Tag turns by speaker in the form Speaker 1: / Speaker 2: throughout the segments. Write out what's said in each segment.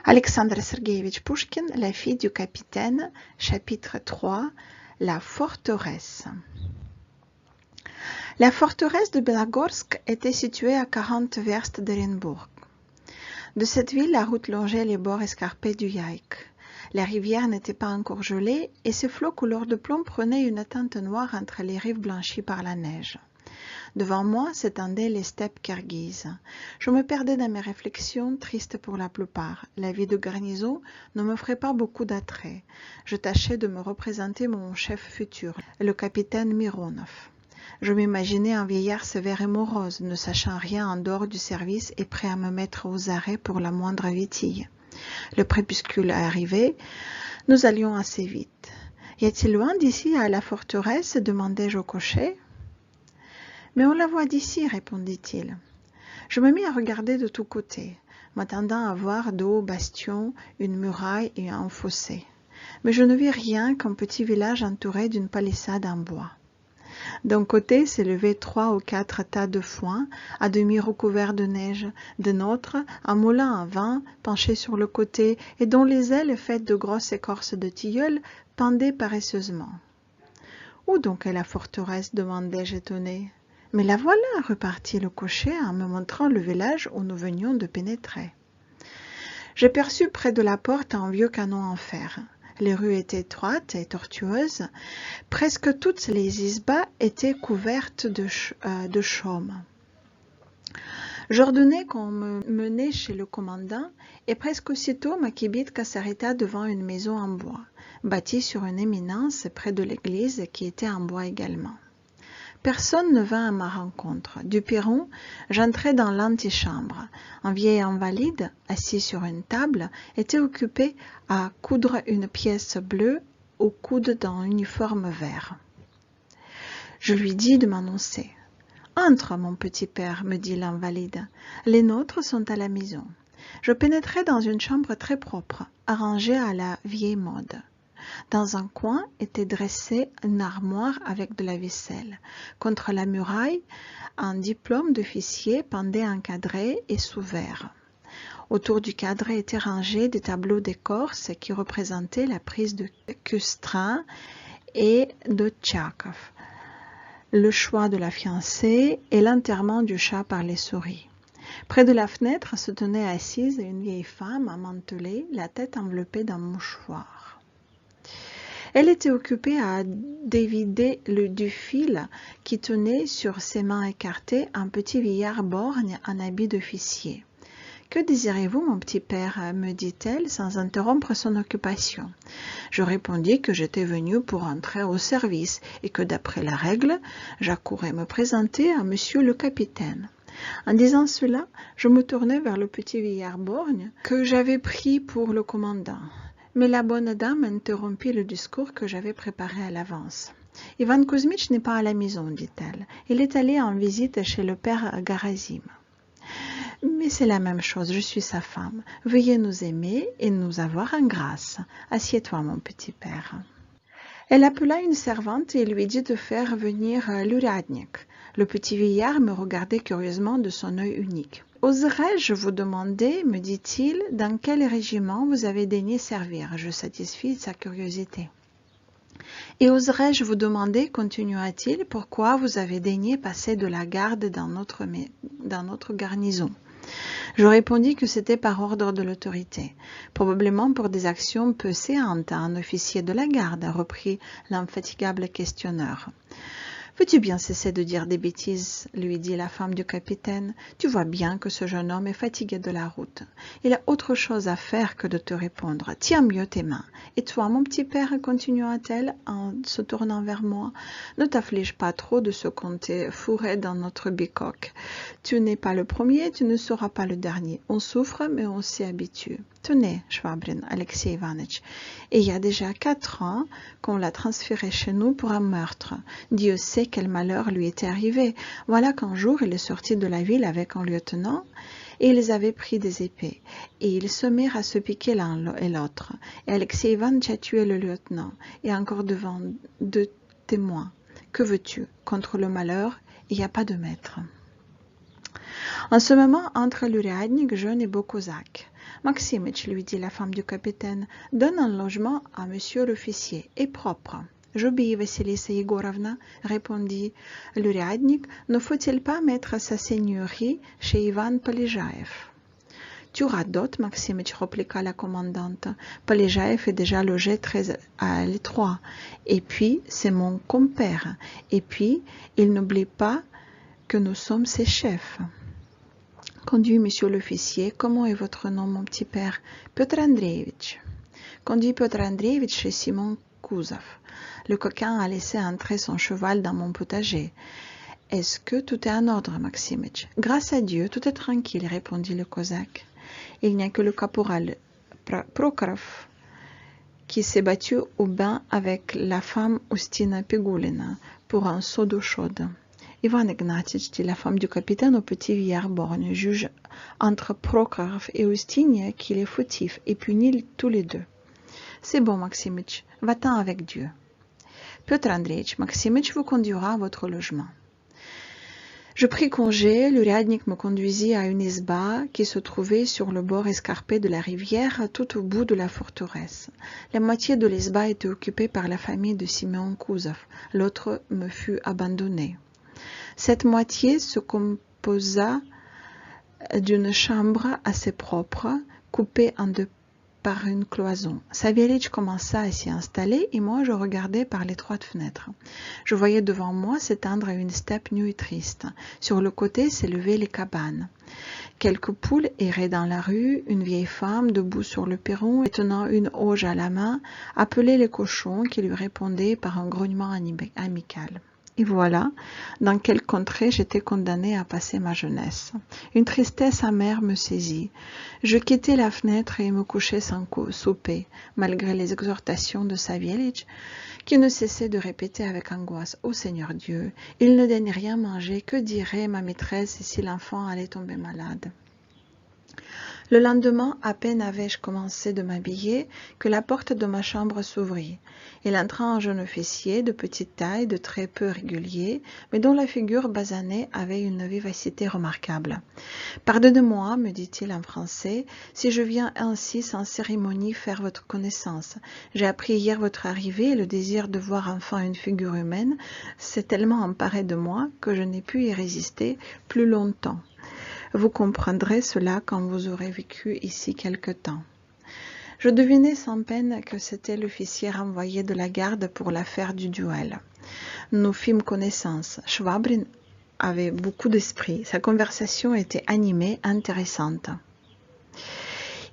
Speaker 1: Alexandre Sergueïevitch Pouchkine, La fille du capitaine, chapitre 3, La forteresse. La forteresse de Belogorsk était située à 40 verstes d'Orenbourg. De cette ville, la route longeait les bords escarpés du Yaïk. La rivière n'était pas encore gelée et ses flots couleur de plomb prenaient une teinte noire entre les rives blanchies par la neige. Devant moi s'étendaient les steppes kirghizes. Je me perdais dans mes réflexions, tristes pour la plupart. La vie de garnison ne m'offrait pas beaucoup d'attrait. Je tâchais de me représenter mon chef futur, le capitaine Mironov. Je m'imaginais un vieillard sévère et morose, ne sachant rien en dehors du service et prêt à me mettre aux arrêts pour la moindre vitille. Le crépuscule arrivait, nous allions assez vite. « Y a-t-il loin d'ici à la forteresse ?» demandai-je au cocher. « Mais on la voit d'ici, répondit-il. Je me mis à regarder de tous côtés, m'attendant à voir de hauts bastions, une muraille et un fossé. Mais je ne vis rien qu'un petit village entouré d'une palissade en bois. D'un côté s'élevaient 3 ou 4 tas de foin, à demi recouverts de neige, d'un autre, un moulin à vent penché sur le côté et dont les ailes faites de grosses écorces de tilleul pendaient paresseusement. « Où donc est la forteresse ?» demandai-je étonné. « Mais la voilà, repartit le cocher en me montrant le village où nous venions de pénétrer. J'aperçus près de la porte un vieux canon en fer. Les rues étaient étroites et tortueuses. Presque toutes les isbas étaient couvertes de chaume. J'ordonnai qu'on me menait chez le commandant et presque aussitôt ma kibitka s'arrêta devant une maison en bois, bâtie sur une éminence près de l'église qui était en bois également. Personne ne vint à ma rencontre. Du perron, j'entrai dans l'antichambre. Un vieil invalide, assis sur une table, était occupé à coudre une pièce bleue au coude d'un uniforme vert. Je lui dis de m'annoncer. « Entre, mon petit père, me dit l'invalide. Les nôtres sont à la maison. » Je pénétrai dans une chambre très propre, arrangée à la vieille mode. Dans un coin était dressée une armoire avec de la vaisselle. Contre la muraille, un diplôme d'officier pendait encadré et sous verre. Autour du cadre étaient rangés des tableaux d'écorce qui représentaient la prise de Kustrin et de Tchakov, le choix de la fiancée et l'enterrement du chat par les souris. Près de la fenêtre se tenait assise une vieille femme amantelée, la tête enveloppée d'un mouchoir. Elle était occupée à dévider du fil qui tenait sur ses mains écartées un petit vieillard borgne en habit d'officier. « Que désirez-vous, mon petit père ?» me dit-elle sans interrompre son occupation. Je répondis que j'étais venue pour entrer au service et que d'après la règle, j'accourais me présenter à monsieur le capitaine. En disant cela, je me tournai vers le petit vieillard borgne que j'avais pris pour le commandant. Mais la bonne dame interrompit le discours que j'avais préparé à l'avance. « Ivan Kuzmich n'est pas à la maison, dit-elle. Il est allé en visite chez le père Garazim. »« Mais c'est la même chose, je suis sa femme. Veuillez nous aimer et nous avoir en grâce. Assieds-toi, mon petit père. » Elle appela une servante et lui dit de faire venir l'uriadnik. Le petit vieillard me regardait curieusement de son œil unique. « Oserais-je vous demander, me dit-il, dans quel régiment vous avez daigné servir ?» Je satisfis sa curiosité. « Et oserais-je vous demander, continua-t-il, pourquoi vous avez daigné passer de la garde dans notre garnison ?» Je répondis que c'était par ordre de l'autorité, probablement pour des actions peu séantes à un officier de la garde, reprit l'infatigable questionneur. « Veux-tu bien cesser de dire des bêtises ?» lui dit la femme du capitaine. « Tu vois bien que ce jeune homme est fatigué de la route. Il a autre chose à faire que de te répondre. Tiens mieux tes mains. Et toi, mon petit père, continua-t-elle en se tournant vers moi, ne t'afflige pas trop de ce qu'on t'est fourré dans notre bicoque. Tu n'es pas le premier, tu ne seras pas le dernier. On souffre, mais on s'y habitue. Tenez, Shvabrin, Alexei Ivanitch, et il y a déjà 4 ans qu'on l'a transféré chez nous pour un meurtre. Dieu sait quel malheur lui était arrivé. Voilà qu'un jour il est sorti de la ville avec un lieutenant et ils avaient pris des épées. Et ils se mirent à se piquer l'un et l'autre. Et Alexei Ivanitch a tué le lieutenant et encore devant 2 témoins. Que veux-tu? Contre le malheur, il n'y a pas de maître. En ce moment entre l'uriadnik jeune et beau cosaque. Maximitch, lui dit la femme du capitaine, donne un logement à monsieur l'officier, et propre. J'obéis, Vassilissa Yegorovna, répondit l'uriadnik. Ne faut-il pas mettre sa seigneurie chez Ivan Polijaev? Tu radotes, Maximitch, répliqua la commandante. Polijaev est déjà logé très à l'étroit. Et puis, c'est mon compère. Et puis, il n'oublie pas que nous sommes ses chefs. Conduit, monsieur l'officier, comment est votre nom, mon petit père? Piotr Andreevitch. Conduit Piotr Andreevitch chez Simon Kouzov. Le coquin a laissé entrer son cheval dans mon potager. Est-ce que tout est en ordre, Maximitch? Grâce à Dieu, tout est tranquille, répondit le cosaque. Il n'y a que le caporal Prokhorov qui s'est battu au bain avec la femme Ustina Pigulina pour un seau d'eau chaude. Ivan Ignatitch, dit la femme du capitaine au petit vieillard borgne, juge entre Prokhorov et Ustina qu'il est fautif et punit tous les deux. C'est bon, Maximitch, va-t'en avec Dieu. Piotr Andreevitch, Maximitch vous conduira à votre logement. Je pris congé, l'uriadnik me conduisit à une isba qui se trouvait sur le bord escarpé de la rivière, tout au bout de la forteresse. La moitié de l'isba était occupée par la famille de Simeon Kouzov, l'autre me fut abandonnée. Cette moitié se composa d'une chambre assez propre, coupée en deux par une cloison. Savélich commença à s'y installer et moi je regardais par l'étroite fenêtre. Je voyais devant moi s'étendre une steppe nue et triste. Sur le côté s'élevaient les cabanes. Quelques poules erraient dans la rue, une vieille femme debout sur le perron et tenant une auge à la main appelait les cochons qui lui répondaient par un grognement amical. Et voilà, dans quelle contrée j'étais condamnée à passer ma jeunesse. Une tristesse amère me saisit. Je quittai la fenêtre et me couchai sans souper, malgré les exhortations de Savélich, qui ne cessait de répéter avec angoisse « Ô Seigneur Dieu, il ne daigne rien manger, que dirait ma maîtresse si l'enfant allait tomber malade ?» Le lendemain, à peine avais-je commencé de m'habiller que la porte de ma chambre s'ouvrit. Il entra un jeune officier de petite taille, de très peu régulier, mais dont la figure basanée avait une vivacité remarquable. « Pardonnez-moi, me dit-il en français, si je viens ainsi sans cérémonie faire votre connaissance. J'ai appris hier votre arrivée et le désir de voir enfin une figure humaine s'est tellement emparé de moi que je n'ai pu y résister plus longtemps. Vous comprendrez cela quand vous aurez vécu ici quelque temps. » Je devinai sans peine que c'était l'officier renvoyé de la garde pour l'affaire du duel. Nous fîmes connaissance. Schwabrin avait beaucoup d'esprit. Sa conversation était animée, intéressante.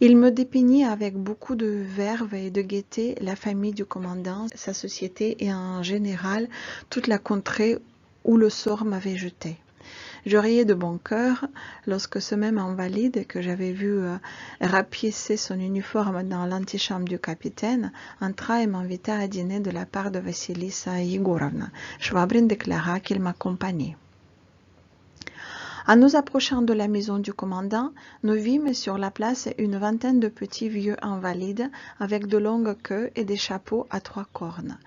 Speaker 1: Il me dépeignit avec beaucoup de verve et de gaieté la famille du commandant, sa société et en général toute la contrée où le sort m'avait jeté. Je riais de bon cœur lorsque ce même invalide que j'avais vu rapiécer son uniforme dans l'antichambre du capitaine entra et m'invita à dîner de la part de Vassilissa Yegorovna. Schwabrin déclara qu'il m'accompagnait. En nous approchant de la maison du commandant, nous vîmes sur la place une vingtaine de petits vieux invalides avec de longues queues et des chapeaux à 3 cornes.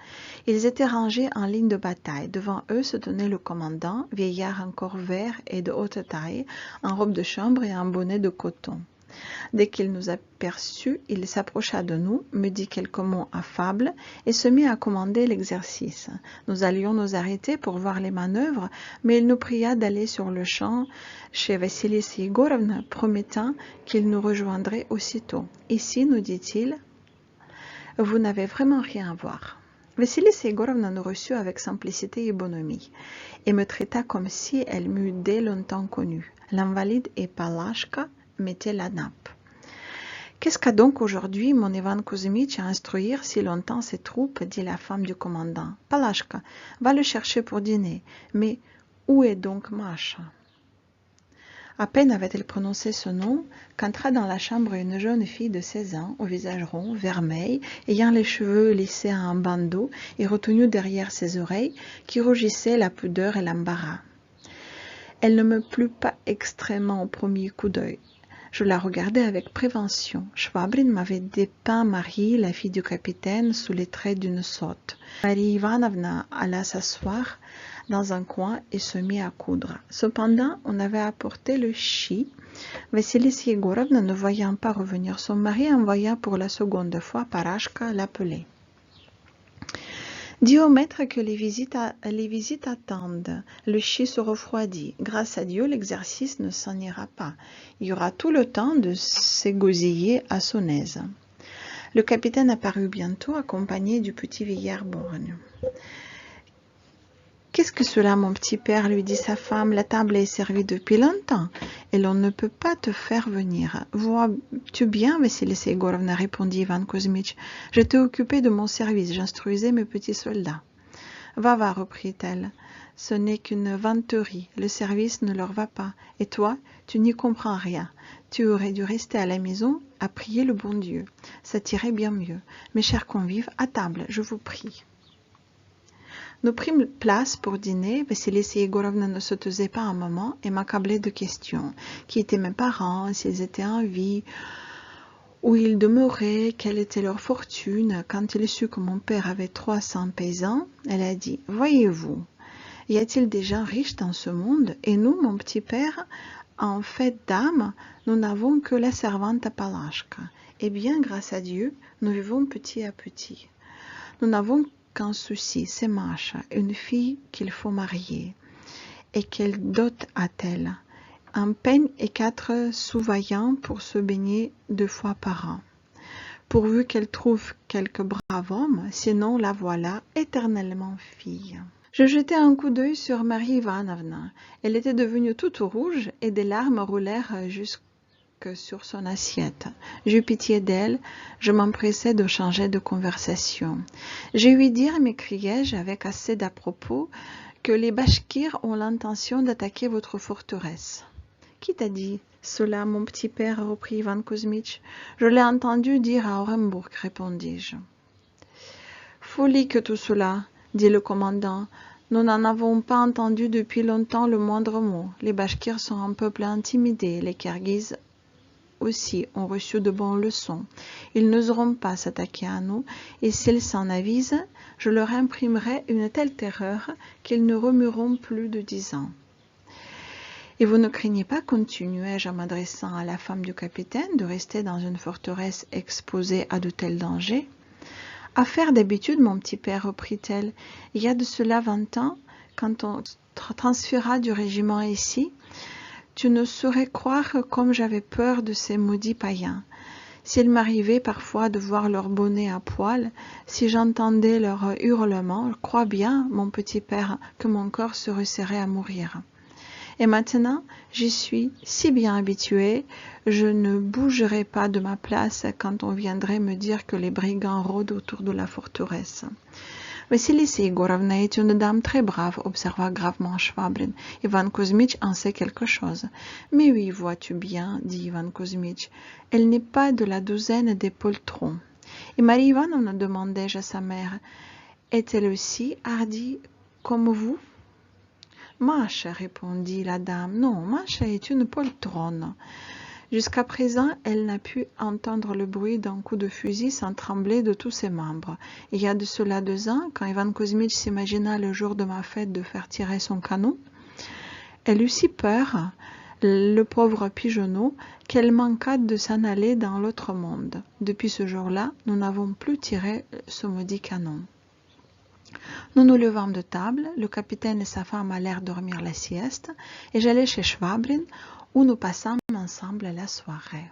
Speaker 1: Ils étaient rangés en ligne de bataille. Devant eux se tenait le commandant, vieillard encore vert et de haute taille, en robe de chambre et en bonnet de coton. Dès qu'il nous aperçut, il s'approcha de nous, me dit quelques mots affables et se mit à commander l'exercice. Nous allions nous arrêter pour voir les manœuvres, mais il nous pria d'aller sur le champ chez Vassilissa Yegorovna, promettant qu'il nous rejoindrait aussitôt. Ici, nous dit-il, vous n'avez vraiment rien à voir. Vassilissa Yegorovna nous reçut avec simplicité et bonhomie, et me traita comme si elle m'eût dès longtemps connue. L'invalide et Palashka mettaient la nappe. Qu'est-ce qu'a donc aujourd'hui mon Ivan Kuzmitch à instruire si longtemps ses troupes, dit la femme du commandant. Palashka, va le chercher pour dîner. Mais où est donc Masha? À peine avait-elle prononcé ce nom qu'entra dans la chambre une jeune fille de 16 ans, au visage rond, vermeil, ayant les cheveux lissés en bandeau et retenus derrière ses oreilles, qui rougissaient la pudeur et l'embarras. Elle ne me plut pas extrêmement au premier coup d'œil. Je la regardais avec prévention. Schwabrin m'avait dépeint Marie, la fille du capitaine, sous les traits d'une sotte. Marie Ivanovna alla s'asseoir dans un coin et se mit à coudre. Cependant, on avait apporté le chi. Vassilissa Yegorovna, ne voyant pas revenir son mari, envoya pour la seconde fois Parashka l'appeler. Dis au maître que les visites attendent. Le chi se refroidit. Grâce à Dieu, l'exercice ne s'en ira pas. Il y aura tout le temps de s'égosiller à son aise. Le capitaine apparut bientôt, accompagné du petit vieillard borgne. « Qu'est-ce que cela, mon petit père ?» lui dit sa femme. « La table est servie depuis longtemps et l'on ne peut pas te faire venir. »« Vois-tu bien, Vassilissa Yegorovna, répondit Ivan Kozmitch. « J'étais occupée de mon service, j'instruisais mes petits soldats. »« Va, reprit-elle. Ce n'est qu'une vanterie, le service ne leur va pas. Et toi, tu n'y comprends rien. Tu aurais dû rester à la maison à prier le bon Dieu. Ça t'irait bien mieux. Mes chers convives, à table, je vous prie. » Nous prîmes place pour dîner. Vassilissa Yegorovna ne se taisait pas un moment et m'accablait de questions. Qui étaient mes parents, s'ils étaient en vie, où ils demeuraient, quelle était leur fortune. Quand il sut que mon père avait 300 paysans, elle a dit « Voyez-vous, y a-t-il des gens riches dans ce monde? Et nous, mon petit père, en fait d'âme, nous n'avons que la servante Palashka. Eh bien, grâce à Dieu, nous vivons petit à petit. Nous n'avons qu'un souci, c'est Masha, une fille qu'il faut marier. Et quelle dot a-t-elle? Un peigne et 4 sous-vaillants pour se baigner 2 fois par an. Pourvu qu'elle trouve quelque brave homme, sinon la voilà éternellement fille. » Je jetai un coup d'œil sur Marie Ivanovna. Elle était devenue toute rouge et des larmes roulèrent jusque sur son assiette. J'eus pitié d'elle, je m'empressai de changer de conversation. « J'ai ouï dire, m'écriai-je avec assez d'à-propos, que les Bashkirs ont l'intention d'attaquer votre forteresse. »« Qui t'a dit cela, mon petit père ?» reprit Ivan Kozmitch. « Je l'ai entendu dire à Orenbourg, répondis-je. »« Folie que tout cela, dit le commandant. Nous n'en avons pas entendu depuis longtemps le moindre mot. Les Bashkirs sont un peuple intimidé, les Kirghizes aussi ont reçu de bonnes leçons. Ils n'oseront pas s'attaquer à nous, et s'ils s'en avisent, je leur imprimerai une telle terreur qu'ils ne remueront plus de 10 ans. Et vous ne craignez pas, continuai-je en m'adressant à la femme du capitaine, de rester dans une forteresse exposée à de tels dangers? Affaire d'habitude, mon petit père, reprit-elle. Il y a de cela 20 ans, quand on transféra du régiment ici, tu ne saurais croire comme j'avais peur de ces maudits païens. S'il m'arrivait parfois de voir leurs bonnets à poil, si j'entendais leurs hurlements, crois bien, mon petit père, que mon corps se resserrait à mourir. Et maintenant, j'y suis si bien habituée, je ne bougerai pas de ma place quand on viendrait me dire que les brigands rôdent autour de la forteresse. Vassilissa Yegorovna est une dame très brave, observa gravement Schwabrin. Ivan Kozmitch en sait quelque chose. Mais oui, vois-tu bien, dit Ivan Kozmitch, elle n'est pas de la douzaine des poltrons. Et Marie Ivanovna, demandai-je à sa mère, est-elle aussi hardie comme vous? Masha, répondit la dame, non, Masha est une poltronne. Jusqu'à présent, elle n'a pu entendre le bruit d'un coup de fusil sans trembler de tous ses membres. Il y a de cela 2 ans, quand Ivan Kozmitch s'imagina le jour de ma fête de faire tirer son canon, elle eut si peur, le pauvre pigeonneau, qu'elle manqua de s'en aller dans l'autre monde. Depuis ce jour-là, nous n'avons plus tiré ce maudit canon. Nous nous levâmes de table, le capitaine et sa femme allèrent dormir la sieste, et j'allai chez Schwabrin, où nous passâmes ensemble la soirée.